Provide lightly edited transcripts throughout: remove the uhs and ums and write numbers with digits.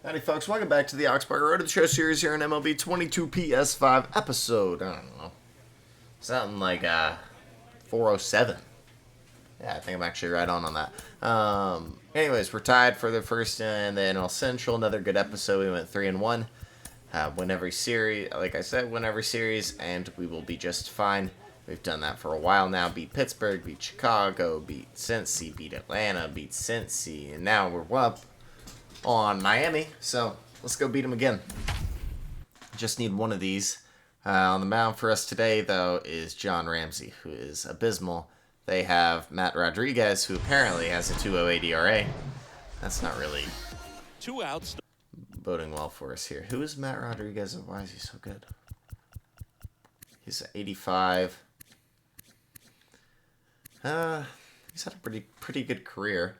Howdy folks, welcome back to the Oxpark Road to the Show series here in MLB 22 PS5 episode, I don't know, something like 407. Yeah, I think I'm actually right on that. Anyways, we're tied for the first in the NL Central, another good episode. We went 3-1, win every series, like I said, win every series, and we will be just fine. We've done that for a while now, beat Pittsburgh, beat Chicago, beat Cincy, beat Atlanta, beat Cincy, and now we're up on Miami, so let's go beat them again. Just need one of these. On the mound for us today, though, is John Ramsey, who is abysmal. They have Matt Rodriguez, who apparently has a 2.08 ERA. That's not really 2 outs. Boding well for us here. Who is Matt Rodriguez, and why is he so good? He's at 85. He's had a pretty good career.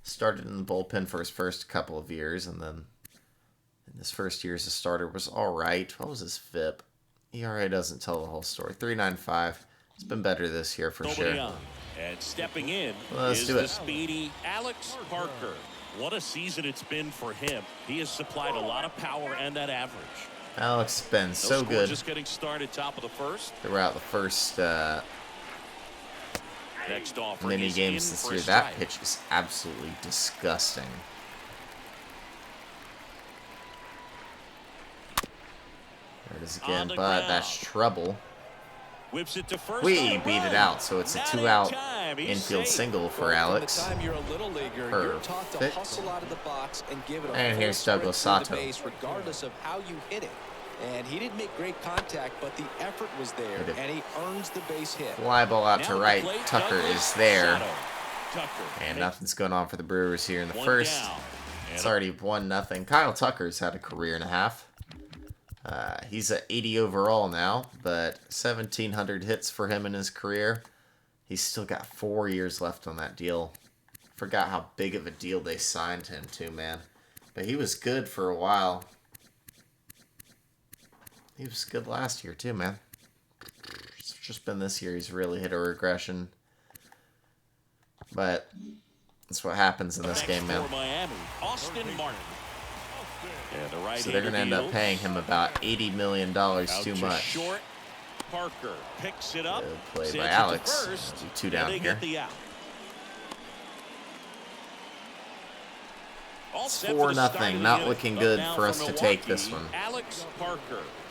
Started in the bullpen for his first couple of years, and then in his first year as a starter was all right. What was his FIP? ERA doesn't tell the whole story. 3.95. It's been better this year for sure. And stepping in Let's is do it. the speedy Alex Parker. What a season it's been for him. He has supplied a lot of power and that average. Alex has been so good Just getting started top of the first. throughout the first Next offering mini is games in this for year. a That strike. pitch is absolutely disgusting. There it is again, the but ground. that's trouble. Whips it to first. We on the beat it run. out, so it's a Not in 2-out time. He's infield safe. single for Well, Alex. From the time you're a little leaguer, you're taught to Perfect. hustle out of the box and give it a And full here's sprint Douglas through the Sato. base, regardless of how you hit it. And he didn't make great contact, but the effort was there, Hit it. and he earns the base hit. Fly ball out Now to at the right. plate, Tucker Douglas is there. Sato. Tucker And takes nothing's going on for the Brewers here in the one first. down. It's And already 1-0. Kyle Tucker's had a career and a half. He's at 80 overall now, but 1,700 hits for him in his career. He's still got 4 years left on that deal. Forgot how big of a deal they signed him to, man. But he was good for a while. He was good last year, too, man. It's just been this year he's really hit a regression. But that's what happens in this next game, man. for Miami, Austin Martin. And the right So they're going to end up paying him about $80 million too much. Short. Parker picks it up. Good play sends by it to Alex. first, Do 2 and down they here. get the out. All It's set for the 4-0. start of the Not inning. looking Up good now for us from to take this Milwaukee, one. Alex Parker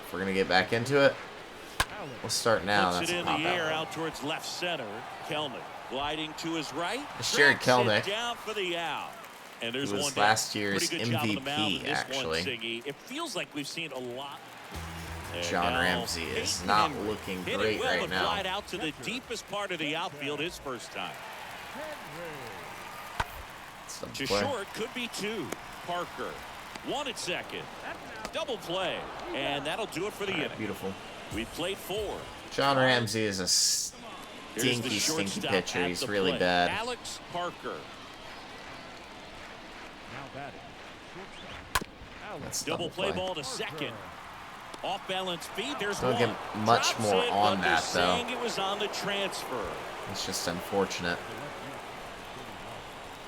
If we're going to get back into it, we'll start now. puts That's it a in pop the air out. out towards left center. Kelnick gliding to his right. It's Jared Tracks it Kelnick. down for the out. And there's He was one down. last year's Pretty good job on the mound in MVP, this actually. One, Siggy. It feels like we've seen a lot. And John now Ramsey is Peyton not Henry looking hit it great well, right but now. flied out to the deepest part of the outfield his first time. It's a To play. short could be 2. Parker 1 at second. Double play, and that'll do it for the inning. Beautiful. We played 4. John Ramsey is a Here's the stinky shortstop pitcher. at He's the really plate. bad. Alex Parker. That's Double play ball to second. Off balance feed. There's Don't one. get much Drops more it, on but that, they're though. saying it was on the transfer. It's just unfortunate.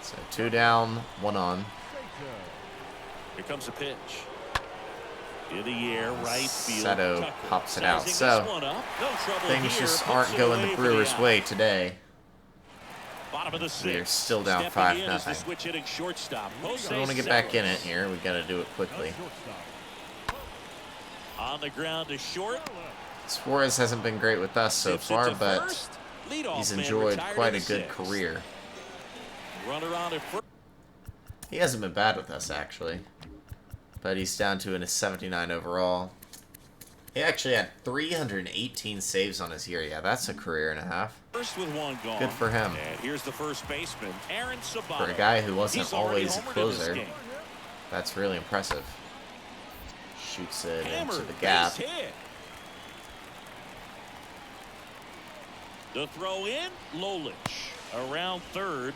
So 2 down, 1 on. Here comes a pitch. In the air, right field. Sato Tucker pops it out. sizing So, this one up. No trouble Things here. just Puts aren't it going away the for Brewers' out. way today. Bottom of the 6th. We are still down Stepping in is the 5-0. switch hitting shortstop. We want to get back in it here. We got to do it quickly. On the ground to short. Suarez hasn't been great with us so Tips it far, to but first. Leadoff he's man enjoyed retired quite in a the good 6th. career. Runner on at first. He hasn't been bad with us, actually. But he's down to a 79 overall. He actually had 318 saves on his year. Yeah, that's a career and a half. First with one gone. Good for him. And here's the first baseman, Aaron Sabato. For a guy who wasn't He's already always a homered in this closer, game. that's really impressive. Shoots it Hammered, into the gap. base hit. The throw in, Lolich around third.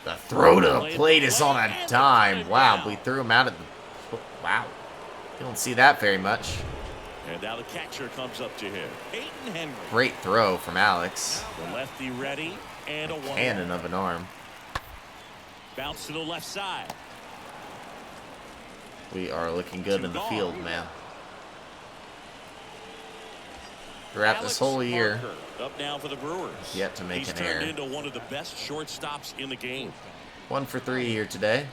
The throw to the plate is on a dime. Wow, we threw him out of the... Wow. You don't see that very much. And now the catcher comes up to him. Peyton Henry. Great throw from Alex. The lefty ready and a one. Cannon of an arm. Bounce to the left side. We are looking good in the field, man. Throughout this whole year, up now for the Brewers. Yet to make He's an error. turned into one of the best shortstops in the game. 1 for 3 here today.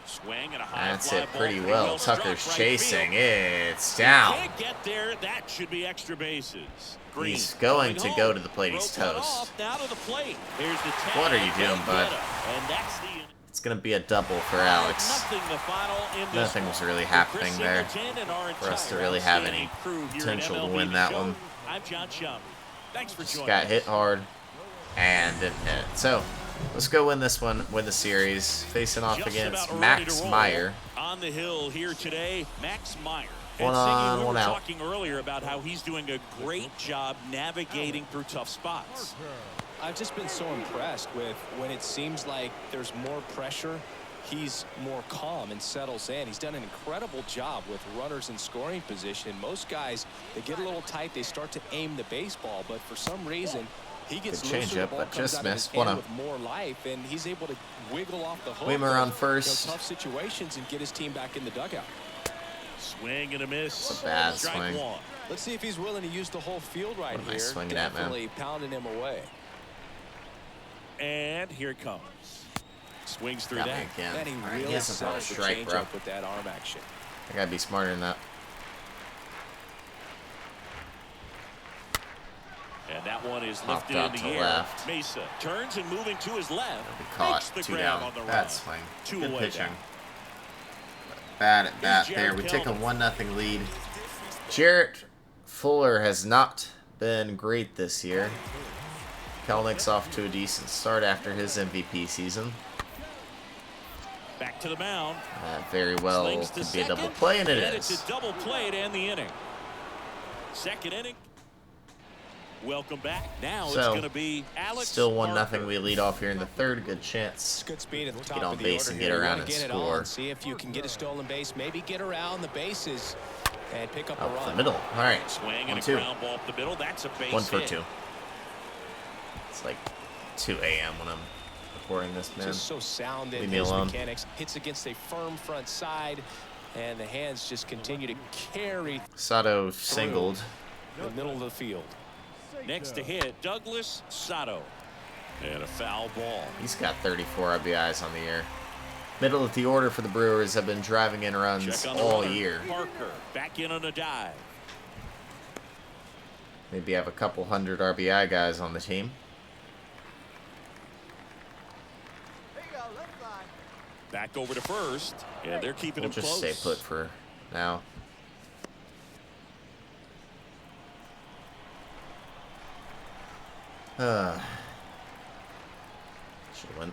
Swing and a high That's fly it ball. pretty Pretty well. struck Tucker's right chasing. field. It's down. Can't get there. That should be extra bases. Green He's going to home. go to the plate. He's Broke one toast. off, now to the plate. Here's the tag. What are you doing, bud? And that's the It's going to be a double for Alex. Nothing the final in this Nothing was really happening there for us to really have any potential to win that one. I'm John Shum. Thanks for joining Got us. hit hard and didn't hit it. So, let's go win this one, win the series. Facing off Just against about ready Max to roll. Meyer. On the hill here today, Max Meyer. One And on, Siggy, we one were out. talking earlier about how he's doing a great job navigating through tough spots. I've just been so impressed with when it seems like there's more pressure, he's more calm and settles in. He's done an incredible job with runners in scoring position. Most guys, they get a little tight, they start to aim the baseball, but for some reason, he gets Good looser, the changeup, ball but comes just out of his missed. hand 1-0. with more life, and he's able to wiggle off the hook. Weimer of, on first. tough situations and get his team back in the dugout. Swing and a miss. It's a bad Strike swing. one. Let's see if he's willing to use the whole field right What am I here. swinging at, man? Definitely pounding him away. And here it comes. Swings through Got me that. again. And he Alright, really he hasn't thrown a sells the strike, bro. changeup with that arm action. I gotta be smarter than that. And that one is Popped lifted in out the to air. left. Mesa turns and moving to his left. Be caught. Makes the 2 grab down. on the run. Bad swing. Two Good away pitching. now. Bad at bat Here's there. Jarrett We take a Kelenic. 1-0 lead. Jarrett Fuller has not been great this year. Kelenic's off to a decent start after his MVP season. Back to the mound. Very well Slings to could be a double second, play, and it and is. it's a double play to end the inning. Second inning. Welcome back. Now it's So, going to be Alex Still 1-0. Parker. We lead off here in the third. Good chance. Good speed at the top Get on of the base order and here. get You around wanna and get it score. on. See if you can get a stolen base. Maybe get around the bases and pick up a Up run. the middle. All right. Swing and a 1-2. ground ball up the middle. That's a base 1 for hit. 2. It's like 2 a.m. when I'm recording this, man. Just so sound in Leave me his alone. mechanics. Hits against a firm front side, and the hands just continue to carry Sato singled. the middle of the field. Next to hit, Douglas Sato. And a foul ball. He's got 34 RBIs on the year. Middle of the order for the Brewers have been driving in runs Check on the all runner. year. Parker back in on a dive. Maybe have a couple hundred RBI guys on the team. Back over to first. And they're keeping We'll him just close. stay put for now. Should win.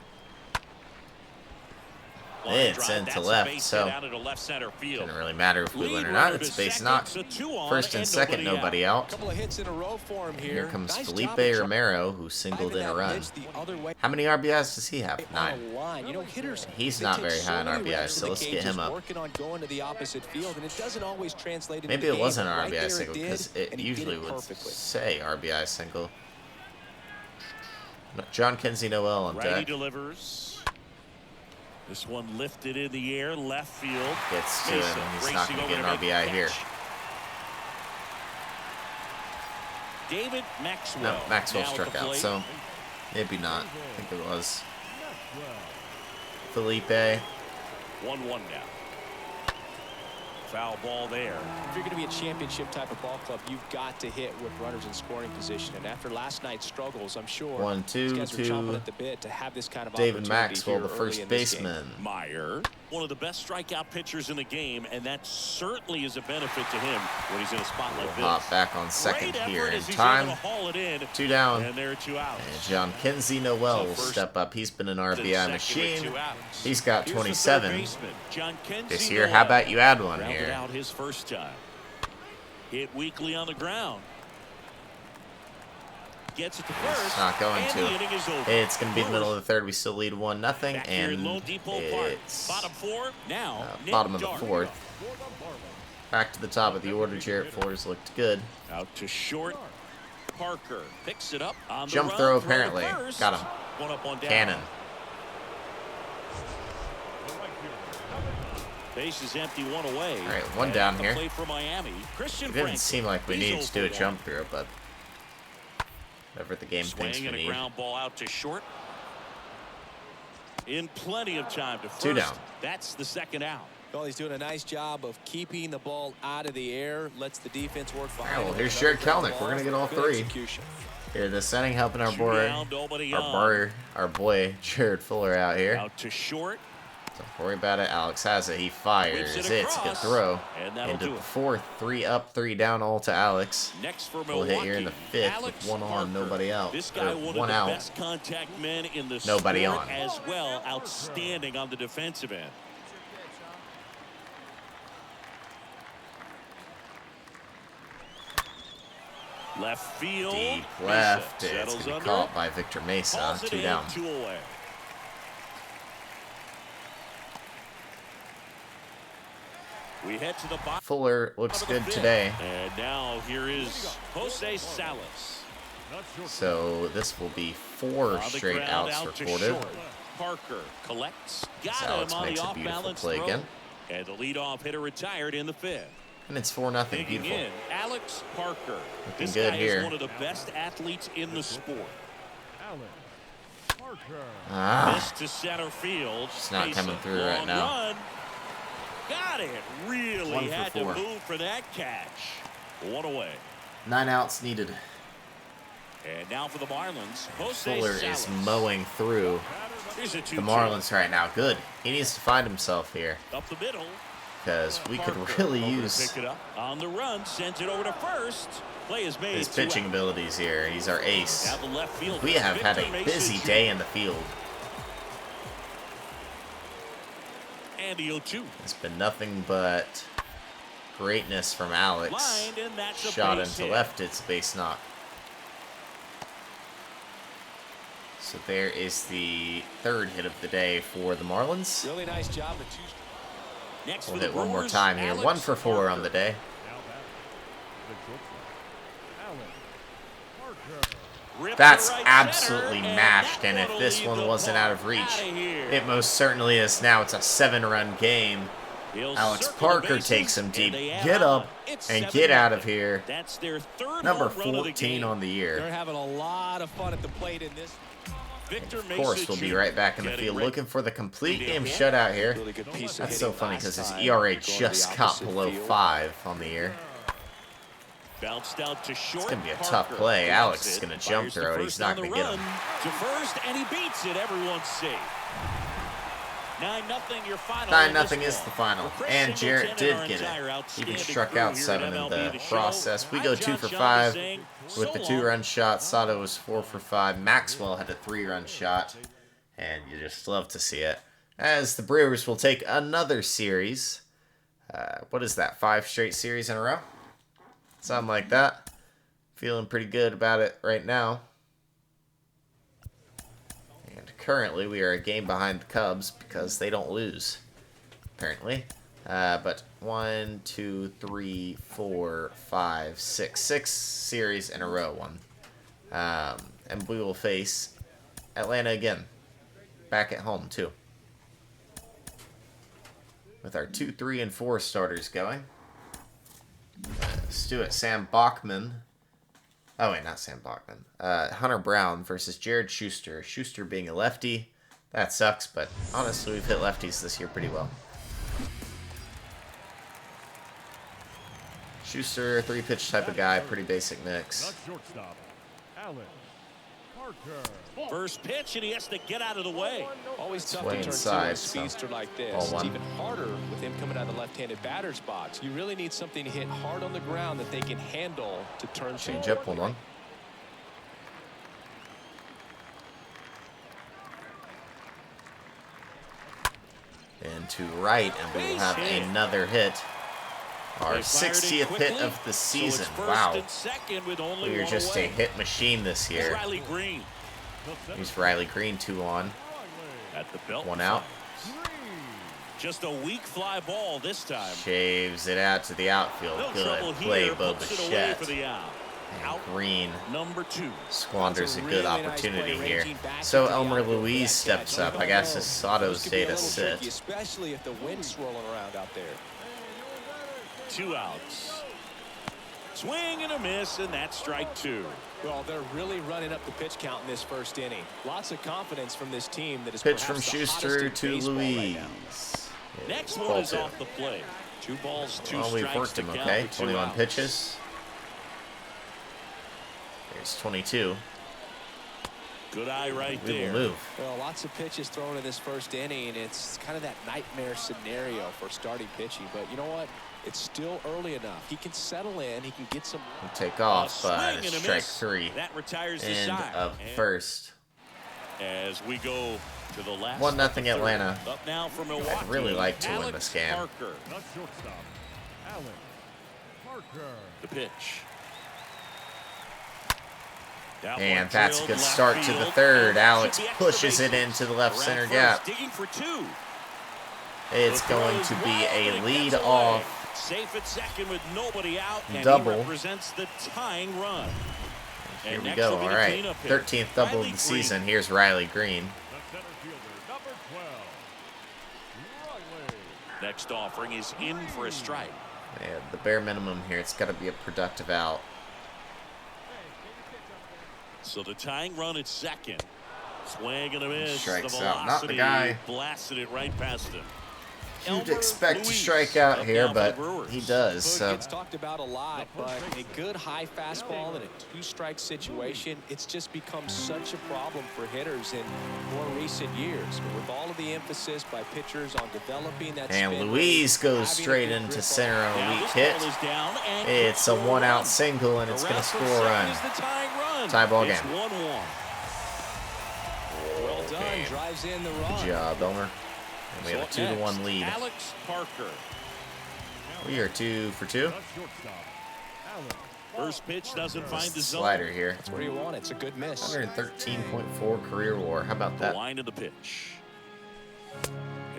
Line It's drive, into that's a left, base so hit out into left center field. Doesn't really matter if we Lead win or runner not. to It's base second, knock. so 2 on First and second, nobody out. Couple of hits in a row for him here. Here comes Nice Felipe job of Romero, who singled in driving a that run. pitch the other way How many RBIs does he have? on 9. a line. You know, hitters, He's they not take very so high on many RBIs, reps so to the let's get cages, him up. working on going to the opposite field, and it doesn't always translate into Maybe the it game. wasn't an Right RBI there single did, because it and he did usually it would perfectly. say RBI single. John Kinsey Noel on Righty deck. delivers. This one lifted in the air, left field. Gets to Mesa him. He's not racing going to over get an make the RBI here. catch. David Maxwell. No, Maxwell now at struck the out, plate. so maybe not. I think it was Felipe. 1-1 now. Foul ball there. If you're going to be a championship type of ball club, you've got to hit with runners in scoring position. And after last night's struggles, I'm sure 1-2 these guys are to chomping at the bit to have this kind of David opportunity Maxwell, here the early first in this game. baseman. Meyer, one of the best strikeout pitchers in the game, and that certainly is a benefit to him when he's in a spot like this. Hop back on second Great here effort in as he's time. able to haul it in, 2 down. and there are 2 outs. And John Kinsey Noel will first step up. He's been an To the RBI second with machine. 2 outs. He's got Here's the third 27 baseman, John Kinsey this year. Noel. How about you add one Grounded here? out his first time. Hit weakly on the ground. Gets it to first. It's not going and to. the inning is over. It's going to be the middle of the third. We still lead 1-0, Back here in and Lone Depot Park. it's Bottom 4 now. Nick bottom of the Dark. 4th. Back to the top of the order. Jarrett Fuller's looked good. Out to short. Parker picks it up on the Jump run, throw to apparently. first. Got him. One up, one down. Cannon. Base is empty, one away. All right, one down here. For Miami, It didn't seem like we needed to do a jump through, but whatever the game thinks we and a need. ground ball out to short. In plenty of time to first. 2 down. That's the second out. Well, he's doing a nice job of keeping the ball out of the air. Lets the defense work fine. All right, well, here's Jared Kelenic. We're gonna get all 3 here this inning, helping our boy Jared Fuller out here. Out to short. Don't worry about it. Alex has it. He fires it. It's a good throw. Into the 4th. 3 up, 3 down, all to Alex. Next for We'll hit here in the 5th with 1 on, nobody out. This guy, one of the out. best contact men in the Nobody sport on. as well. Outstanding on the defensive end. Left field. Deep left. Mesa It's settles going to be under caught it. by Victor Mesa. Calls it 2 in, down. 2 away. We head to the bottom. Fuller looks good today. And now here is Jose Salas. So this will be 4 straight outs recorded. Parker collects. Got Alex him on makes the a beautiful off-balance play throw. again. And the leadoff hitter retired in the 5th. And it's 4-0. Digging Beautiful. in, Alex Parker. Looking This good guy here. is one of the best athletes in the sport. Ah, This to center field. It's not Mesa, coming through right long now. Run. Got it. Really 1 for had 4. to move for that catch. 1 away. 9 outs needed. And now for the Marlins, Jose Fuller Salas. is mowing through Here's a 2-2. the Marlins right now. Good. He needs to find himself here Up the middle. because we could Parker really over to use pick it up. On the run, sends it over to first. Play is made. his 2 pitching out. abilities here. He's our ace. Now the left field. We have had a Victor busy Mesa day Jr. in the field. And the 0-2. It's been nothing but greatness from Alex. Lined, and that's a Shot base into hit. left, it's a base knock. So there is the 3rd hit of the day for the Marlins. Really nice job at 2. Next We'll for the hit one more Brewers, time here. Alex 1 for 4 on Parker. the day. Ripped That's to right absolutely center, mashed, and that if will this leave one the wasn't ball out of reach, outta here. it most certainly is now. It's a 7-run game. He'll Alex circle the Parker bases, takes him and deep. they add Get on. up It's and 7-0. get out of here. That's their 3rd Number home run of the 14 game. on the year. They're having a lot of fun at the plate in this. Victor Of course, we'll be right back in the field looking for the complete game shutout here. Really good piece of That's so hitting funny last because his time, ERA going to the just got opposite below field. 5 on the year. Bounced out to short. It's going to be a Parker tough play. blocks Alex is it, going to jump fires to throw it. He's first not on going the to get run. him. To first, and he beats it. Everyone's safe. 9-0 your final. 9-0 is the final. And Jarrett did get it. He Outstanding struck crew out here 7 at in MLB the Show. process. We go I'm 2 John for Shelby 5 saying, with the so 2-run long. shot. Sato was 4 for 5. Maxwell had a 3-run shot. And you just love to see it. As the Brewers will take another series. What is that? 5 straight series in a row? Something like that. Feeling pretty good about it right now. And currently we are a game behind the Cubs because they don't lose, apparently. But 1, 2, 3, 4, 5, 6. 6 series in a row won. And we will face Atlanta again. Back at home, too. With our 2, 3, and 4 starters going. Stuart Sam Bachman. Oh, wait, not Sam Bachman. Hunter Brown versus Jared Schuster. Schuster being a lefty. That sucks, but honestly, we've hit lefties this year pretty well. Schuster, 3-pitch type of guy. Pretty basic mix. Shortstop, Alex Parker. First pitch, and he has to get out of the way. Always tough way to turn inside, to a so speedster like this. ball It's one. even harder with him coming out of the left-handed batter's box. You really need something to hit hard on the ground that they can handle to turn Change things. up 1-1. And to right, and we will have Base hit. another hit. Our They fired it 60th hit quickly, of the so it's season. first Wow. and second with only We are one just a away. hit machine this Here's year. Riley Green Here's Riley Green, 2 on. at the belt. 1 out. Just a weak fly ball this time. Shaves it out to the outfield. No Good trouble play, here. Bo Puts it away for Bichette. the out. Out Green number 2. squanders a good really nice opportunity play here. ranging back So into the Elmer outfield Louise for that steps catch. up. You I guess don't this know. Sato's Those could be day a to little sit. tricky, especially if the wind's swirling around out there. 2 outs. Swing and a miss, and that's strike 2. Well, they're really running up the pitch count in this first inning. Lots of confidence from this team that is Pitch perhaps from the Schuster hottest in to baseball right Louise. now. Next Ball one is 2. off the plate. 2 balls, 2 Well, we've strikes worked to him, count okay? with 2 21 outs. pitches. There's 22. Good eye right We will there. move. Well, lots of pitches thrown in this first inning. It's kind of that nightmare scenario for starting pitching. But you know what? It's still early enough. He can settle in. He can get some. We'll take A off, swing and a strike miss. 3. That retires the End side. of And first. as we go to the last 1-0 of the third. Atlanta. Up now for Milwaukee. I'd really like to win Alex this game. Parker. The shortstop, Alex Parker. The pitch. That And one that's a drilled good left start to the field, third. and that Alex should be pushes it extra into the left bases. center Around gap. first, digging for 2. It's The throw going is to be wide, a and it lead gets away. off Safe at second with nobody out, and double. he represents the tying run. Here And we next go. will be All the right. cleanup hitter, 13th double Riley of the season. Green. Here's Riley Green. The center fielder, number 12, Riley. Next offering is in for a strike. And the bare minimum here, it's got to be a productive out. So the tying run at second. Swing and a miss. Strikes the out. Not the velocity guy blasted it right past him. You'd Elmer expect to Louise strike out up here, now for the but Brewers. he does. Boog So gets talked about a lot, but a good high fastball in a 2-strike situation, it's just become such a problem for hitters in more recent years. With all of the emphasis by pitchers on developing that and spin Louise rate, goes having a straight good into grip center on Now a weak this hit. ball is down and It's a good for 1-out run. single, and it's going to Around for score a second run. is the tying run. Tie ball It's game. 1-1. Well done, Okay. drives in the run. Good job, Elmer. And we have a So up 2-1 next, lead. Alex Parker. We are 2 for 2. The shortstop, Alex First pitch doesn't find the zone. Slider here. That's where you want it. It's a good miss. 113.4 career WAR. How about The that? line of the pitch.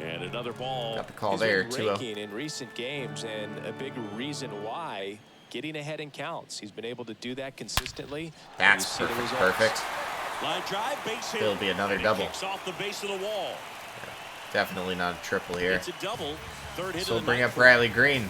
And another ball. Got the call He's there, been 2-0. raking in recent games, and a big reason why, getting ahead in counts. He's been able to do that consistently. That's You see the perfect. results. Perfect. Line drive, base hit. It'll be another And it double. kicks off the base of the wall. Definitely not a triple here. It's a double. Third hit So we'll of the bring night up for Riley Green.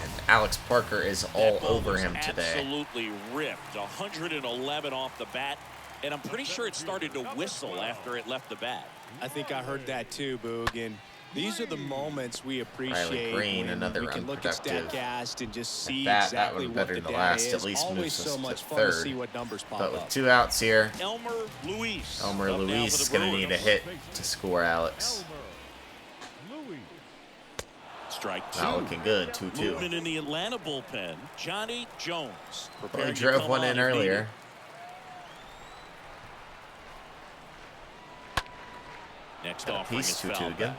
And Alex Parker is all That ball over was him today. Absolutely ripped. 111 off the bat. And I'm pretty sure it started to whistle after it left the bat. I think I heard that too, Boog. And these are the moments we appreciate Green, when another we can look at unproductive StatCast and just see that exactly would've what better the than the data last. is. At least Always moves so us much to fun to third. see what numbers pop But with up. 2 outs here, Elmer Louise. Elmer up now Louise for is the going to Brewers. need a hit to score Alex. Elmer Louis. Strike 2. Not looking good, 2-2. Movement in the Atlanta bullpen. Johnny Jones. Well, preparing he to drove come one on in if needed. earlier. Next Got a offering piece, is 2-2 fouled again. back.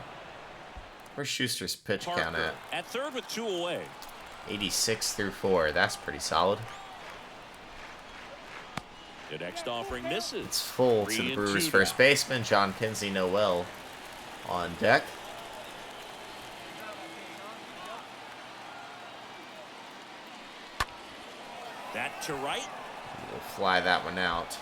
Where's Schuster's pitch count Parker at? third with 2 away. 86 through 4. That's pretty solid. The next offering misses. It's full to 3 the and Brewers' 2 first now. baseman, John Kinsey Noel, on deck. That to right. We'll fly that one out.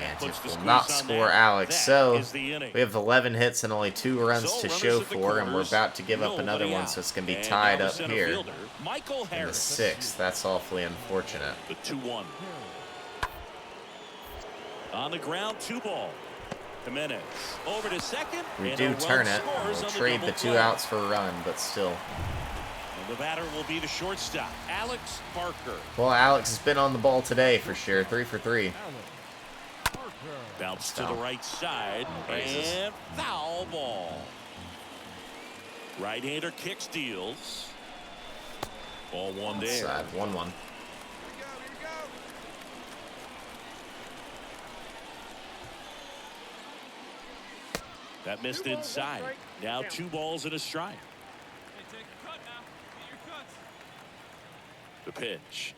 And Puts it the will squeeze not on score that. Alex. That So is the inning. we have 11 hits and only 2 runs So to runners show at the for, and we're corners, about to give up another nobody one, out. so it's going to be And tied now the up center here fielder, Michael in the Harris. 6th. That's awfully unfortunate. The 2-1. On the ground, 2 ball. Jimenez over to second. We and do a run turn it. scores We'll on trade the double 2 play. outs for a run, but still. And the batter will be the shortstop, Alex Parker. Well, Alex has been on the ball today for sure. 3 for 3. Alex Parker. Bounce to Foul. the right side. Raises. And foul ball. Right-hander kick steals. Ball 1 there. Side 1-1. That missed inside. Now 2 balls and a strike. The pitch.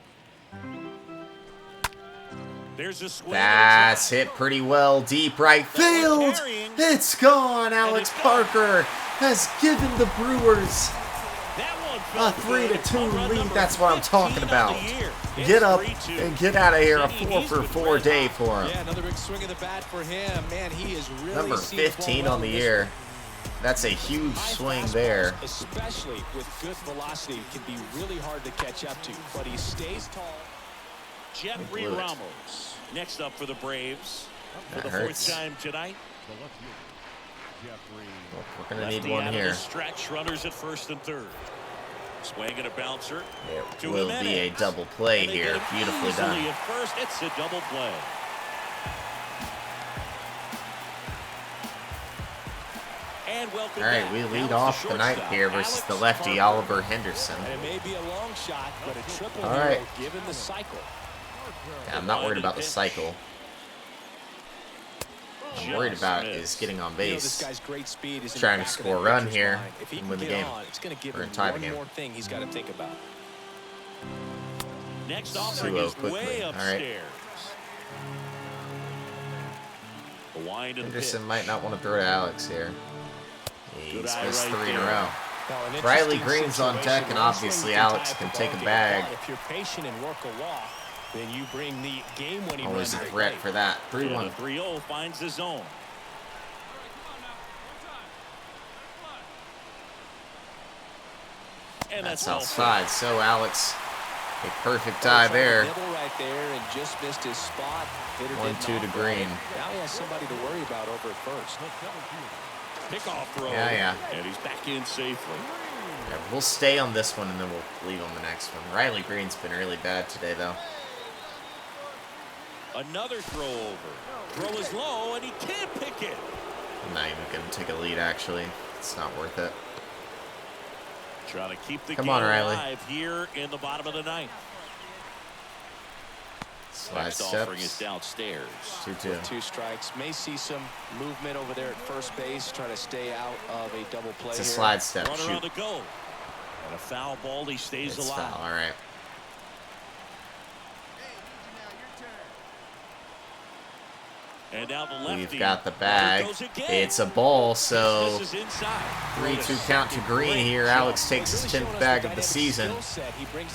There's a swing. That's hit pretty well deep right field. It's gone. Alex Parker has given the Brewers That A 3-2 lead, that's what I'm talking about. Get up and get out of here. A 4-for-4 day for him. Yeah, another big swing of the bat for him. Man, he is really Number 15 on the year. That's a huge swing there. Especially with good velocity, can be really hard to catch up to, but he stays tall. Jeffrey Ramos next up for the Braves for the hurts. 4th time tonight. We're gonna need one here. Stretch runners at first and third. Swing and a bouncer. It will be a double play here. Beautifully done. At first, it's a double play. And welcome All right, back. we lead Now off it's the night here versus the lefty Oliver Henderson. And it may be a long shot, but a triple All right. given the cycle. Yeah, I'm not worried about the cycle. I'm worried about is getting on base, this guy's great speed is trying to score a run here if he and can win the get game. on, it's going to give We're him gonna tie the one game. more thing he's got to think about. Next offering 2-0 is quickly. way All right. upstairs. The wind and Henderson pitch. might not want to throw to Alex here. He's Good eye missed right 3 in a there. row. Now, an Riley interesting Green's on situation. deck, and One obviously swing, you can Alex tie can up the take ball a game. bag. But if you're patient and work a walk, then you bring the game-winning Always a run to threat plate. for that. And 3-1. the 3-0 finds the zone. And That's well outside. So Alex, a perfect Well, tie he tried to there. nibble right there and just missed his spot. Hitter did 1-2 to not Green. throw. Now he has somebody to worry about over at first. Pickoff throw. Yeah. And he's back in safely. Yeah, we'll stay on this one and then we'll leave on the next one. Riley Green's been really bad today, though. Another throw over. Throw is low, and he can't pick it. I'm not even going to take a lead, actually. It's not worth it. Trying to keep the Come game on, Riley. alive here in the bottom of the ninth. Slide Next offering is steps. downstairs. 2-2. 2 strikes. May see some movement over there at first base. Try to stay out of a double play It's a here. slide step. Runner Shoot. on the go. And a foul ball. He stays It's alive. foul. All right. And now the lefty. We've got the bag. Runner goes again. It's a ball, so This is inside. 3-2 count to Green here. Alex takes his 10th bag of the season.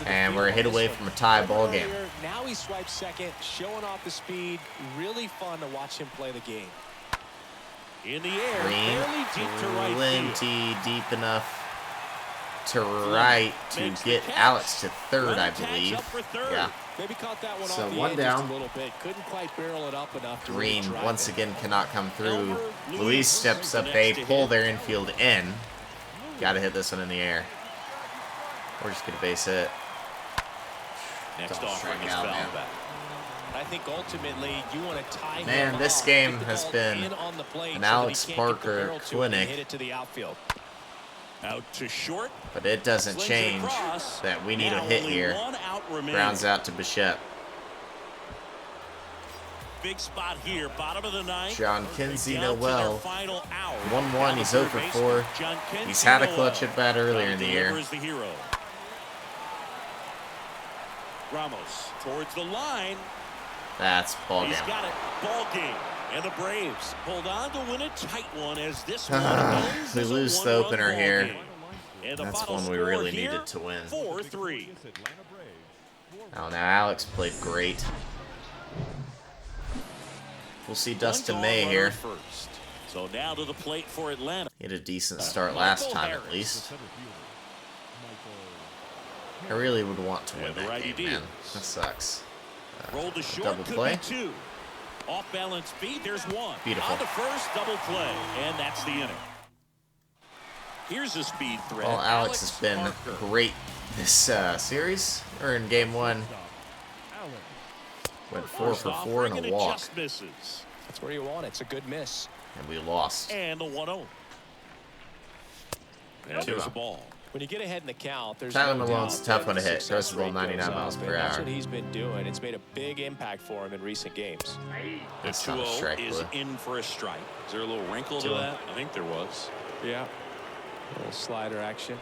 And we're a hit away from a tie ball game. Now he swipes second, showing off the speed. Really fun to watch him play the game. In the air. Green, Barely deep to right field. plenty deep enough to right to get Alex to third, I believe. Yeah. Maybe caught that one So off the one end down. just a little bit. Couldn't quite barrel it up enough to really Green drive once it. again cannot come through. Luis steps up. They pull their infield in. Got to hit this one in the air. Or just get a base hit. Next Don't offering strike is out, foul man. back. I think ultimately you want to tie Man, him this off, game get the has ball been in on the plate an so that he Alex can't get the Parker barrel to it and clinic. hit it to the outfield. Out to short. But it doesn't Slings change across. that we need a Now hit only here. one out remaining. Grounds out to Bichette. Big spot here, bottom of the ninth. John Kinsey Down to their Noel. final hour. 1-1, he's 0 for 4. John Kinsey He's had a Noel. clutch at bat earlier in the year. Delivers the hero. Ramos towards the line. That's ball game. He's got it. Ball game. And the Braves hold on to win a tight one as this one ends We as a lose the one-run opener ball here. game. And the That's final one we score really here, needed to win. 4-3. Oh, now Alex played great. We'll see Dustin One May gone here. runner first. So now to the plate for Atlanta. He had a decent start last Michael time, at Harris. least. I really would want to win And the that righty game, man. deals. That sucks. Roll to short, double could play. be 2. Off balance feet, there's 1. Beautiful. On the first, double play, and that's the inning. Here's a speed threat. Well, Alex has been Parker. great this series, or in game 1. Went 4 First for 4 offering, and and a it walk, just misses. That's where you want it. It's a good miss. and we lost. And the 1-0. And there's a ball. When you get ahead in the count, there's Tyler no Malone's doubt a tough that one to the hit. success Throws the ball rate 99 goes miles up, per and That's hour. what he's been doing. It's made a big impact for him in recent games. The That's not a 2-0 strike, is Blue. in for a strike. Is there a little wrinkle to 2-0. that? I think there was. Yeah. A little slider action.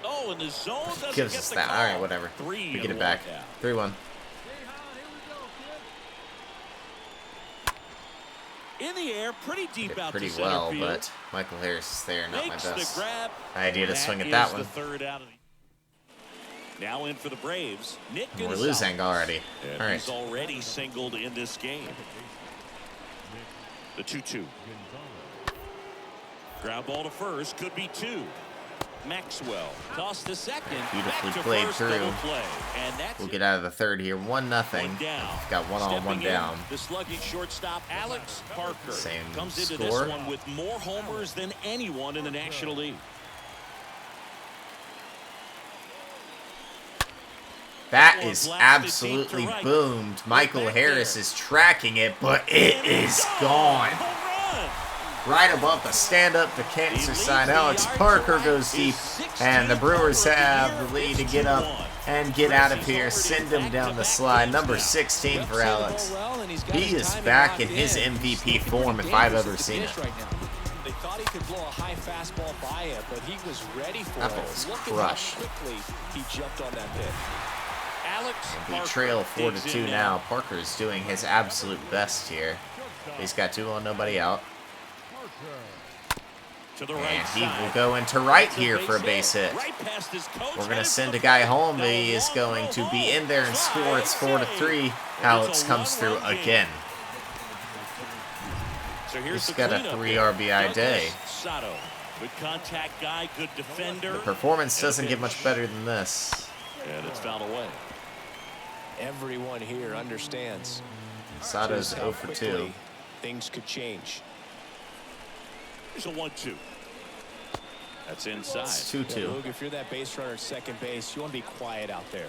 Oh, and the zone doesn't Gives get us the that. call. All right, whatever. 3 We get and it back. 1 down. 3-1. In the air, pretty deep Did out pretty to center well, field. but Michael Harris is there. Not my Makes the best grab. idea to That swing at is that the one. third out of the Now in for the Braves, Nick We're Gonzalez. losing already. And All right. he's already singled in this game. The 2-2. Ground ball to first, could be 2. Maxwell tossed to second. Beautifully back to played first, through. double play. And that's We'll get out of the third here. 1-0. one down. Got one on, one Stepping down. in, the slugging shortstop Alex Parker Same comes into score. this one with more homers than anyone in the National League. That is absolutely boomed. Michael Harris is tracking it, but it is gone. Right above the stand-up to cancer sign. Alex Parker goes deep, and the Brewers have the lead to get up and get out of here. Send him down the slide. Number 16 for Alex. He is back in his MVP form if I've ever seen it. They thought he could blow a high fastball by him, but he was ready for That it. ball was Look at crushed. how quickly he jumped on that pitch. Alex We Parker trail digs 4-2 in now. Parker is doing his absolute best here. He's got 2 on, nobody out. To the right And he side. will go into right here for a base hit. Right past his coach. We're going to Headed send for a the guy plate. home. Got a He is long going roll to be home. in there and score. It's 4-3. Alex comes through again. So here's He's the got a cleanup 3 here. RBI day. Douglas Sato. Good contact guy, good defender. The performance doesn't get much better than this. And it's fouled away. Everyone here understands Sato's just how 0 for 2. quickly things could change. Here's a 1-2. That's inside. It's Yeah, 2-2. Luke, if you're that base runner at second base, you want to be quiet out there.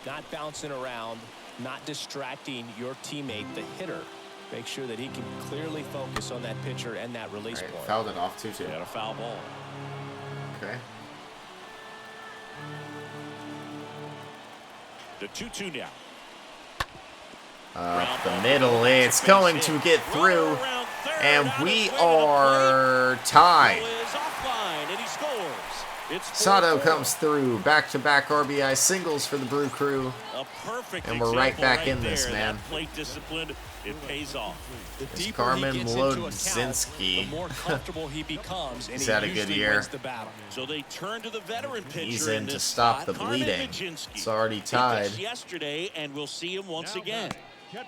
Not bouncing around, not distracting your teammate, the hitter. Make sure that he can clearly focus on that pitcher and that release All right, point. fouled it off 2-2. Got a foul ball. Okay. The 2-2 now. Up the middle, it's going to get through, and we are tied. Sato comes through, back-to-back RBI singles for the Brew Crew, and we're right back in this, man. Plate discipline, it pays off. The It's deeper Carmen he gets into a count, Lodzinski. the more comfortable he becomes, and He's he had a good usually year. wins the battle. So they turn to the veteran pitcher. He's in this to stop spot, the Carmen bleeding. Lodzinski. It's already He tied. pitched yesterday, and we'll see him once again.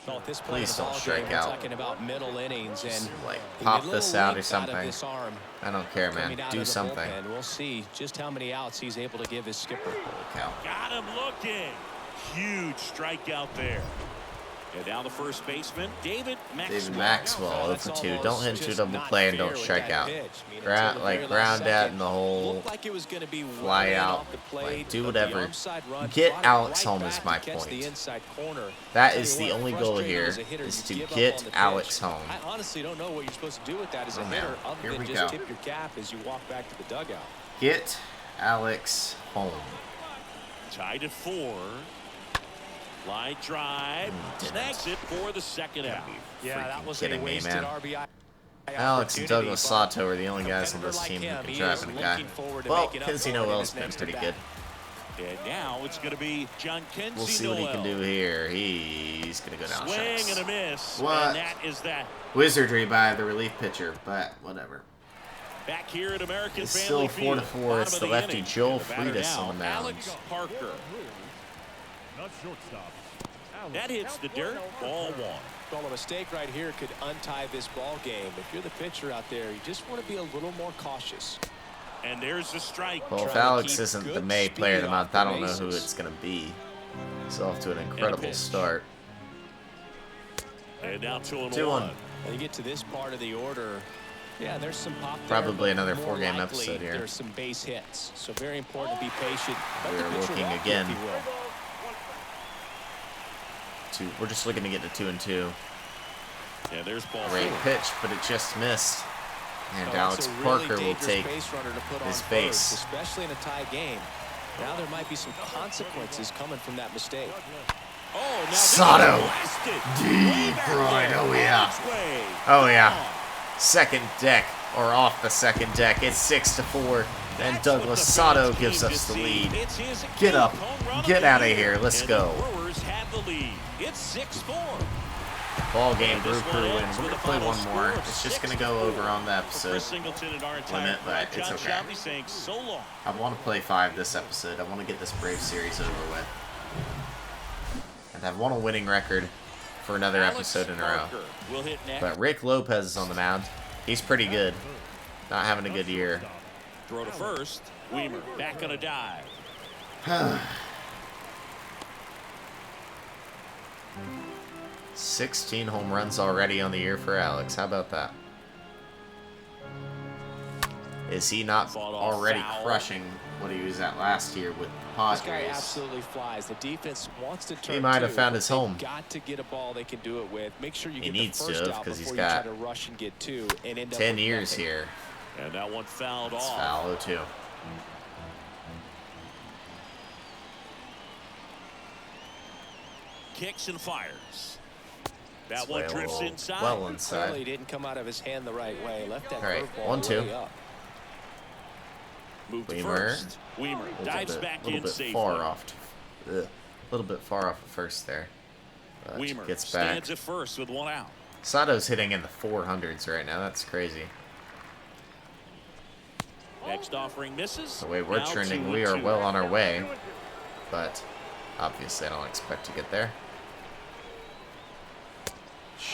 So at this point Please in the don't ball strike game, we're out. talking about middle innings, and Like, you pop get a this little out or length out of something. this arm I don't care, man. coming out Do of the something. bullpen. We'll see just how many outs he's able to give his skipper. Cow. Got him looking. Huge strikeout there. And now the first baseman, David Maxwell. David Maxwell, 0 for 2. Don't hit your double play and don't strike out. Ground at in the hole, fly out, like, do whatever. Get Alex home is my point. That is the only goal here, is to get Alex home. I honestly don't know what you're supposed to do with that as a Oh, man. hitter, other Here than we just go. tip your cap as you walk back to the dugout. Get Alex home. Tied at 4. Line drive. Snags it for the second out. Yeah, that was kidding a me, wasted man. RBI. Alex and opportunity, Douglas but Sato are the only guys on this like team who him, can he drive is in a guy. looking forward to Well, making up Kinsey for it in Noel's his been next pretty at-bat. good. And now it's going to be John Kinsey We'll see what he can do here. He's going to go down Swing shots. and a miss. What? And that is that. Wizardry by the relief pitcher, but whatever. Back here at American It's Family still 4-4. Field. It's Bottom the of lefty inning. Joel The batter Freitas now, on the mound. Alex Parker. Not shortstop. That hits the dirt. Ball 1. Well, a mistake right here could untie this ball game. If you're the pitcher out there, you just want to be a little more cautious. And there's the strike. Well, if Trying to Alex keep isn't the good May player of the speed month, off I the don't know who bases. it's going to be. He's off to an incredible pitch. start. And now 2-1. 2-1. When you get to this part of the order, yeah, there's some pop there, Probably but another more 4-game likely episode here. There's some base hits, so very important to be patient. Let We're the pitcher looking walk you, again. if you will. We're just looking to get to 2-2. Yeah, there's ball Great 4. pitch, but it just missed. And So Alex it's a really Parker will dangerous take base runner to put on his first, base. especially in a tie game. Now there might be some consequences coming from that mistake. Oh, now this Sato. is blasted. Deep Way back right, there. oh yeah. On its way. Oh yeah. Gone. Second deck, or off the second deck. It's 6-4. And That's Douglas what the Sato fans gives came us to the see. lead. It's his Get up. 8th home run Get of the out of year. here. Let's And go. The Brewers have the lead. It's 6-4. Ball game, And Brew this Crew one win. ends We're with going a to play final one more. score of It's just going to 6-4 go over on the for episode Chris Singleton and our entire limit, but crowd. it's John okay. Shelby saying so long. I want to play 5 this episode. I want to get this Brave series over with. And I want a winning record for another episode in a row. Will hit next. But Rick Lopez is on the mound. He's pretty good. Not having a good year. Throw to first. Weimer back on a dive. 16 home runs already on the year for Alex. How about that? Is he not already crushing what he was at last year with Padres? This guy absolutely flies. The defense wants to turn. He might have found his home. Got to get a ball they can do it with. Make sure you He get needs the to first have, out 'cause he's before you got try to rush and get 2 and end up 10 with years nothing. here. And that one fouled It's off. foul 0-2. Kicks and fires. That It's one way a drifts little inside. well Clearly inside. didn't come out of his hand the right way. Left that All right, curveball 1-2. way up. Move to Weimer. first. Weimer dives back in safely. Far off. A little bit far off at first there. But Weimer gets back. stands at first with 1 out. Sato's hitting in the 400s right now. That's crazy. Next offering misses. The way we're Now trending, 2-2. we are well on our way. But obviously I don't expect to get there.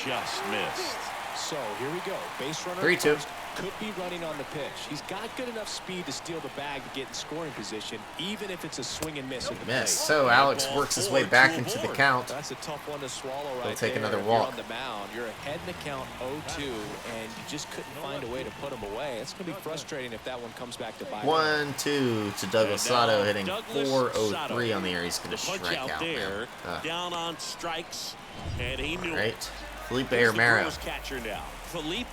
Just missed. So here we go. Base runner 3-2. first, could be running on the pitch. He's got good enough speed to steal the bag to get in scoring position, even if it's a swing and miss at the plate. Miss. So Alex Ball works his way forward back to a into the board. count. That's a tough one to swallow right He'll take there. another If walk. You're on the mound. You're ahead in the count 0-2, and you just couldn't find a way to put him away. It's going to be frustrating if that one comes back to bite. 1-2 to Douglas And now Sato, hitting Douglas 403 Sato. on the year. He's going The to punch strike out out, there, man. down on strikes, and he knew it. Right. Felipe Here's the Romero. Brewers catcher now. Felipe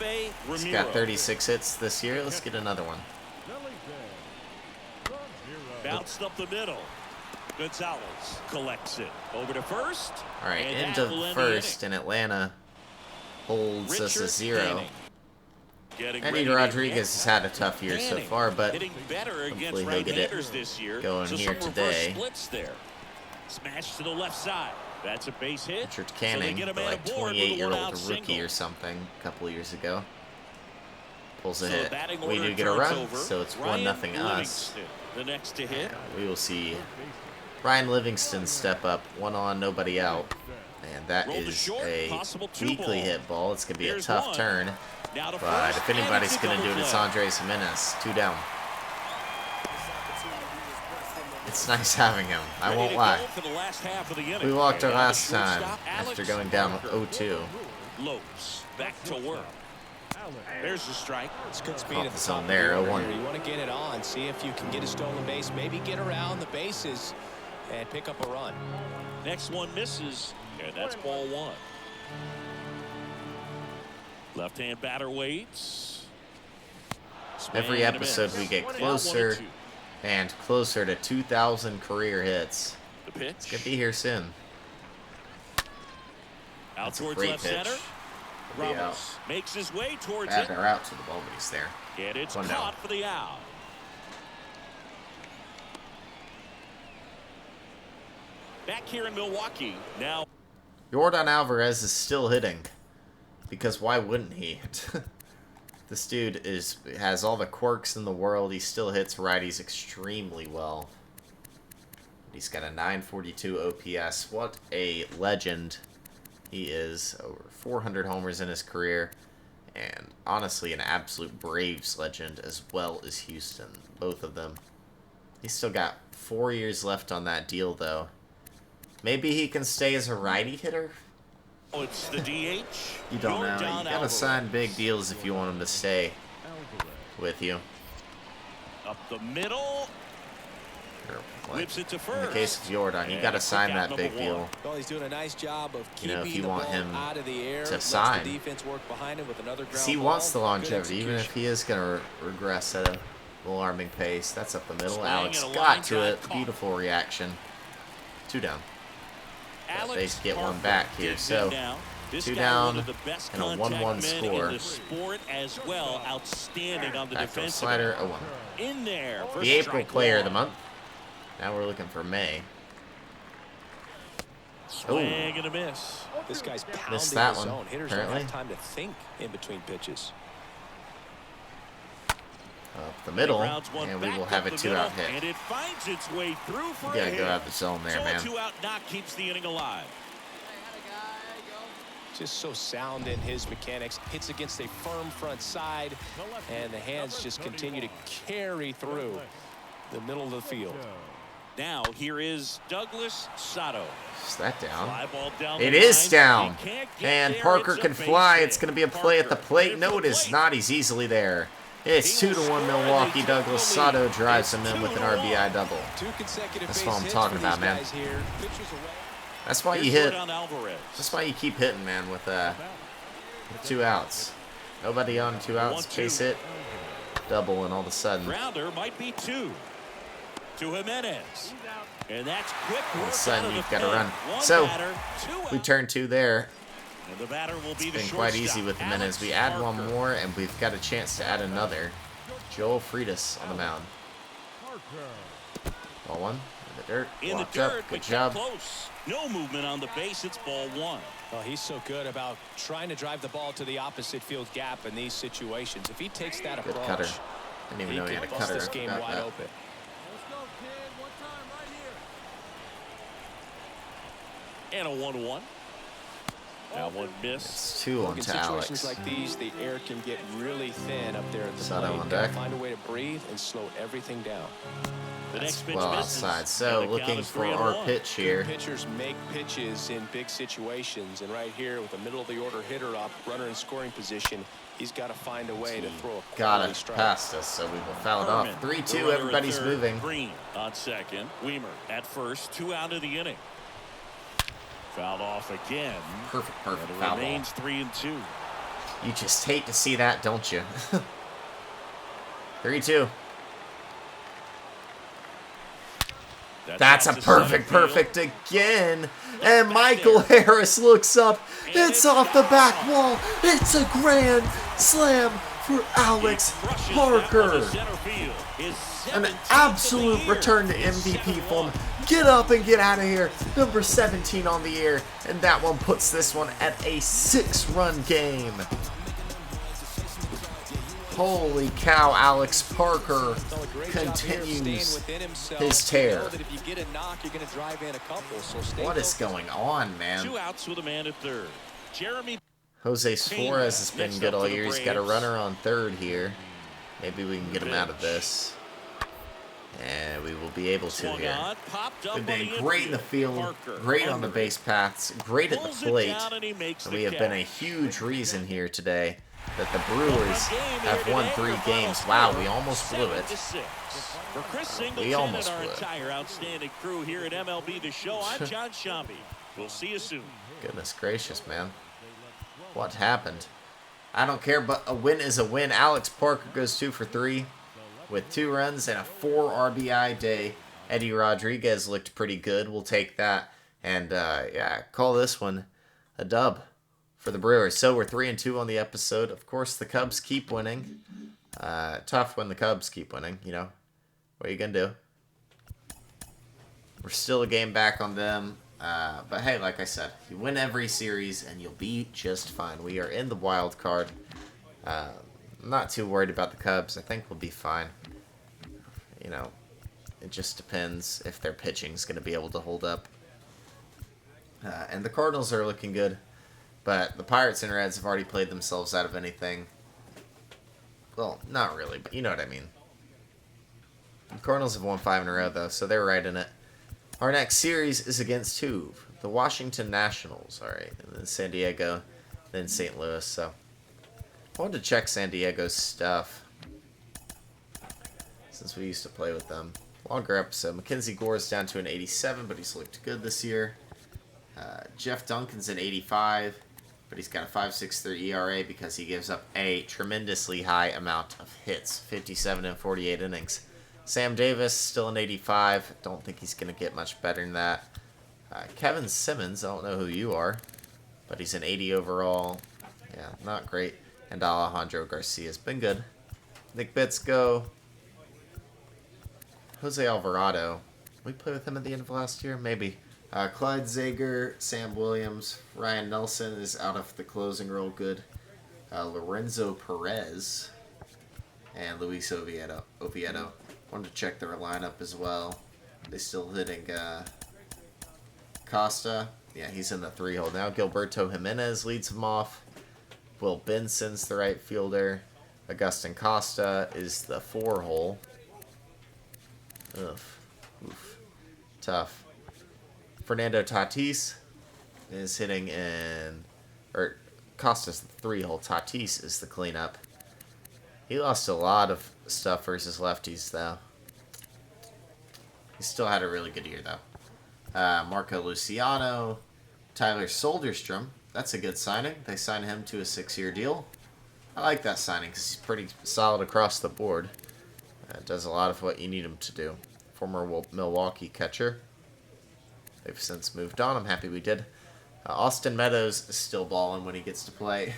Ramiro. He's got 36 hits this year. Let's get another one. Bounced up the middle. Gonzalez collects it. Over to first. All right, and end that of will the end first, and Atlanta holds us a Richard 0. Hanning getting ready Eddie to Rodriguez hit. has had a tough year so Hanning far, but hitting better against hopefully he'll get it right-handers this year. going so here some reverse today. splits there. Smash to the left side. That's a base hit. Richard so they Canning, get a the man like aboard with a 28-year-old one-out rookie single. or something a couple years ago, pulls a So hit. batting We order do get a turns run, over. so it's Ryan 1-0 us. Livingston, the next to hit. We will see Ryan Livingston step up, 1 on, nobody out. And that Rolled to is short, a possible 2 weakly ball. hit ball. It's going to be a Here's tough one. turn. Now to But first, if and anybody's it's a going to do it, double it's play. Andres Jimenez. 2 down. It's nice having him. I Ready won't to lie. go for the last half of the inning. We walked our And now the last time shortstop, after Alex going down with Parker. 0-2. Lopes back to work. There's the strike. It's good speed Off at the the zone top of there, the order 0-1. here. You want to get it on, see if you can get a stolen base, maybe get around the bases and pick up a run. Next one misses, and that's ball 1. Left-hand batter waits. Swing Every and a episode miss. we get Now closer 1-2. and closer to 2,000 career hits. The pitch. It's going to be here soon. Out That's a towards great left pitch. center. It'll be Ramos makes his way towards Bad it. or out to the ball, but he's there. And it's 1-0. caught for the out. Back here in Milwaukee. Now Yordan Alvarez is still hitting. Because why wouldn't he? This dude has all the quirks in the world. He still hits righties extremely well. He's got a 942 OPS. What a legend he is. Over 400 homers in his career. And honestly, an absolute Braves legend as well as Houston. Both of them. He's still got 4 years left on that deal, though. Maybe he can stay as a righty hitter? it's the DH. You don't know. Yordan You gotta Alvarez. sign big deals if you want him to stay with you. Up the middle. Or, like, Whips it to in first. the case of Jordan, you And gotta took sign out that big number deal. one. Well, he's doing a nice job of You know, keeping if you the want ball him out of the air. to lets sign. the defense work behind him with another ground He ball. wants the Good longevity, even if execution. he is gonna regress at an alarming pace. That's up the middle. Swing Alex and a got line to drive it. caught. Beautiful reaction. 2 down. Alex they get one Parker back here, digs in so now. This 2 guy, down one of the best and a contact 1-1 men score. in the sport as well. Outstanding on the Back to a defensive slider, end. 0-1. In there for The April strike player of the one. month. Now we're looking for May. Swing and a miss. This guy's pounding Missed that the one, zone. Hitters apparently. don't have time to think in between pitches. Up the middle, Grounds one and we back will have up a the two-out middle, hit. And it finds its way through for You a gotta hit. go out the zone there, So man. a two-out knock keeps the inning alive. Just so sound in his mechanics. Hits against a firm front side, and the hands just continue to carry through the middle of the field. Now here is Douglas Sato. Is that down? Fly ball down It the is line. down. He can't get And there. Parker It's a can base fly. hit. It's going to be a play at the Parker plate. headed No, for it the is plate. not. He's easily there. It's He will 2-1 score, and Milwaukee. they Douglas take the lead. Sato drives It's him in with an 2-1. RBI double. Two consecutive That's base what I'm hits talking for about, these man. guys here. Pitchers away. That's why you Here's hit. Jordan Alvarez. That's why you keep hitting, man, with 2 outs. Nobody on 2 outs. 1-2. Base hit. Double, and all of a sudden, Grounder might be 2 to Jimenez. And that's quick work all of a sudden out of you've the got to pen. run. One So, batter, 2 we out. turn 2 there. And the batter will be It's the been quite easy shortstop, with the minutes. We Alex add one Parker. more, and we've got a chance to add another. Joel Freitas on the mound. Ball 1 in the dirt. In the Walked dirt, up. but Good job. close. No movement on the base. It's ball 1. Well, he's so good about trying to drive the ball to the opposite field gap in these situations. If he takes that Good approach, cutter. Didn't even he know he could had a bust cutter. this I game forgot wide that. open. And a 1-1. That one missed. It's 2 on In to situations Alex. like these, the air can get really thin up there at the Sato plate. on Gotta deck. find a way to breathe and slow everything down. The That's next pitch well misses. outside. So, And the count looking is for 3-1. our pitch here. Good pitchers make pitches in big situations, and right here with the middle of the order hitter up, runner in scoring position, he's got to find a way to throw a Got quality it strike. past us, so we will foul it off. Herman, 3-2, the runner at everybody's third. moving. Green on second. Weimer at first. 2 out of the inning. Fouled off again. Perfect And it foul ball. remains 3-2. You just hate to see that, don't you? 3-2. That's a out to center field. perfect again. And Michael Harris looks up. It's off the back wall. It's a grand slam for Alex Crushes that one to Parker. center field. His An 17th absolute of the year. return to It's MVP 7-1. for him. Get up and get out of here. Number 17 on the year. And that one puts this one at a 6-run game. Holy cow, Alex Parker Done a great job here of staying continues within himself. his You tear. know that if you get a knock, you're going to drive in a couple. So stay What is focused. going on, man? 2 outs with a man at third. Jeremy Jose Suarez has been Next good up all for the year. He's got a Braves. runner on third here. Maybe we can get him out of Pitch. this. And we will be able to swung here. on, popped up We've on been the great in the infield. field, Parker great on the under base it. paths, great at the Pulls it plate. down and he makes And the we have been a catch. huge reason here today that the Brewers Game have here won today. 3 Our final games. score, Wow, we almost blew it. 7-6. For Chris Singleton almost and our blew it. entire outstanding crew here at MLB The Show, I'm John Shambi. We'll see you soon. Goodness gracious, man. What happened? I don't care, but a win is a win. Alex Parker goes 2 for 3 with 2 runs and a 4 RBI day. Eddie Rodriguez looked pretty good. We'll take that. And, yeah, call this one a dub for the Brewers. So we're 3-2 on the episode. Of course, the Cubs keep winning. Tough when the Cubs keep winning, you know. What are you going to do? We're still a game back on them. But hey, like I said, you win every series and you'll be just fine. We are in the wild card. I'm not too worried about the Cubs. I think we'll be fine. You know, it just depends if their pitching's going to be able to hold up. And the Cardinals are looking good. But the Pirates and Reds have already played themselves out of anything. Well, not really, but you know what I mean. The Cardinals have won 5 in a row, though, so they're right in it. Our next series is against who? The Washington Nationals, all right, and then San Diego, then St. Louis. So I wanted to check San Diego's stuff since we used to play with them. Longer episode. Mackenzie Gore's down to an 87, but he's looked good this year. Jeff Duncan's an 85, but he's got a 5.63 ERA because he gives up a tremendously high amount of hits, 57 in 48 innings. Sam Davis, still an 85. Don't think he's going to get much better than that. Kevin Simmons, I don't know who you are, but he's an 80 overall. Yeah, not great. And Alejandro Garcia's been good. Nick Bitsko. Jose Alvarado. We played with him at the end of last year? Maybe. Clyde Zager, Sam Williams, Ryan Nelson is out of the closing role. Good. Lorenzo Perez and Luis Oviedo. Wanted to check their lineup as well. They still hitting Costa. Yeah, he's in the 3-hole now. Gilberto Jimenez leads him off. Will Benson's the right fielder. Agustin Costa is the 4-hole. Oof. Tough. Fernando Tatis is hitting in... Or Costa's the 3-hole. Tatis is the cleanup. He lost a lot of stuff versus lefties, though. He still had a really good year, though. Marco Luciano, Tyler Soderstrom. That's a good signing. They signed him to a 6-year deal. I like that signing because he's pretty solid across the board. Does a lot of what you need him to do. Former Milwaukee catcher. They've since moved on. I'm happy we did. Austin Meadows is still balling when he gets to play.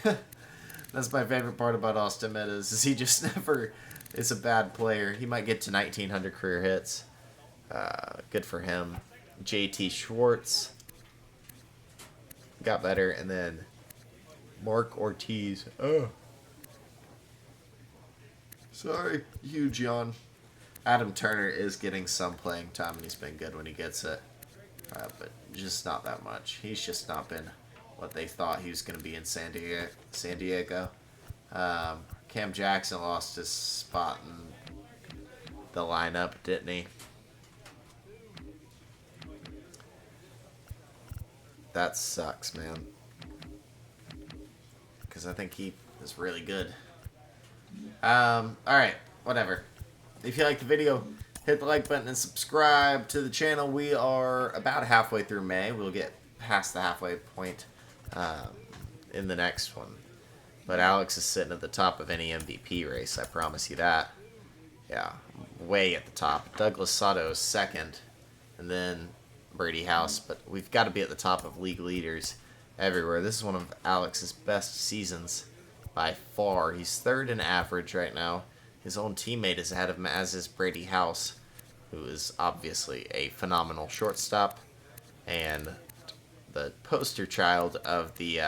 That's my favorite part about Austin Meadows is he just never is a bad player. He might get to 1,900 career hits. Good for him. JT Schwartz got better, and then Mark Ortiz. Oh, sorry, huge yawn. Adam Turner is getting some playing time, and he's been good when he gets it, but just not that much. He's just not been what they thought he was going to be in San Diego. Cam Jackson lost his spot in the lineup, didn't he? That sucks, man. Because I think he is really good. Alright, whatever. If you like the video, hit the like button and subscribe to the channel. We are about halfway through May. We'll get past the halfway point in the next one. But Alex is sitting at the top of any MVP race, I promise you that. Yeah, way at the top. Douglas Soto is second, and then Brady House, but we've got to be at the top of league leaders everywhere. This is one of Alex's best seasons by far. He's third in average right now. His own teammate is ahead of him, as is Brady House, who is obviously a phenomenal shortstop and the poster child of the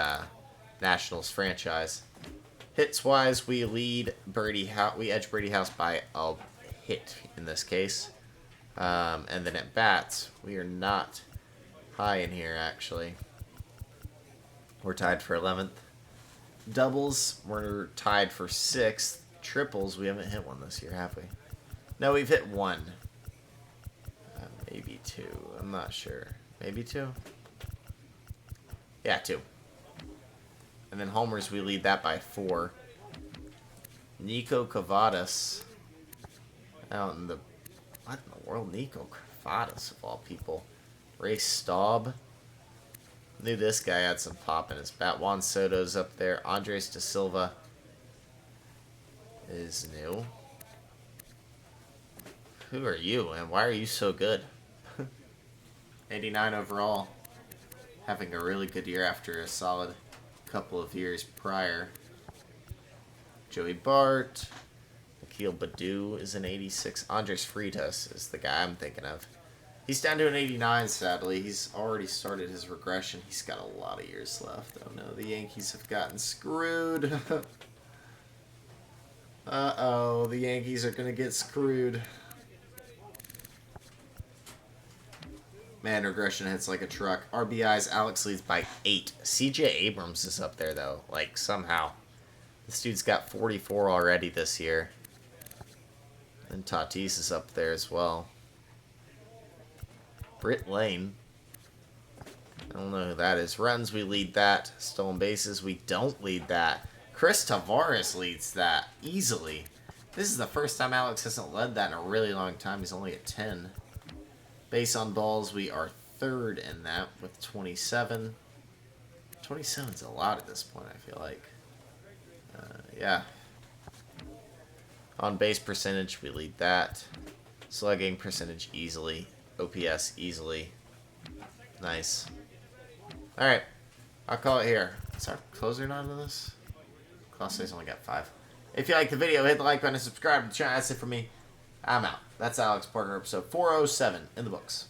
Nationals franchise. Hits-wise, we lead Brady House. We edge Brady House by a hit in this case. And then at bats, we are not high in here, actually. We're tied for 11th. Doubles, we're tied for 6th. Triples, we haven't hit one this year, have we? No, we've hit 1. Maybe 2. I'm not sure. Maybe 2? Yeah, 2. And then homers, we lead that by 4. Nico Cavadas out in the... What in the world? Nico Cavadas, of all people. Ray Staub. Knew this guy had some pop in his bat. Juan Soto's up there. Andres De Silva is new. Who are you, and why are you so good? 89 overall. Having a really good year after a solid couple of years prior. Joey Bart. Akil Baddoo is an 86. Andres Freitas is the guy I'm thinking of. He's down to an 89, sadly. He's already started his regression. He's got a lot of years left. Oh no, the Yankees have gotten screwed. Uh-oh, the Yankees are going to get screwed. Man, regression hits like a truck. RBIs, Alex leads by 8. CJ Abrams is up there, though. Like, somehow. This dude's got 44 already this year. And Tatis is up there as well. Britt Lane. I don't know who that is. Runs, we lead that. Stolen bases, we don't lead that. Chris Tavares leads that easily. This is the first time Alex hasn't led that in a really long time. He's only at 10. Base on balls, we are third in that with 27. 27's a lot at this point, I feel like. Yeah. On base percentage, we lead that. Slugging percentage easily. OPS easily. Nice. Alright. I'll call it here. Is our closer not in this? Class only got 5. If you like the video, hit the like button and subscribe to the channel. That's it for me. I'm out. That's Alex Parker, episode 407 in the books.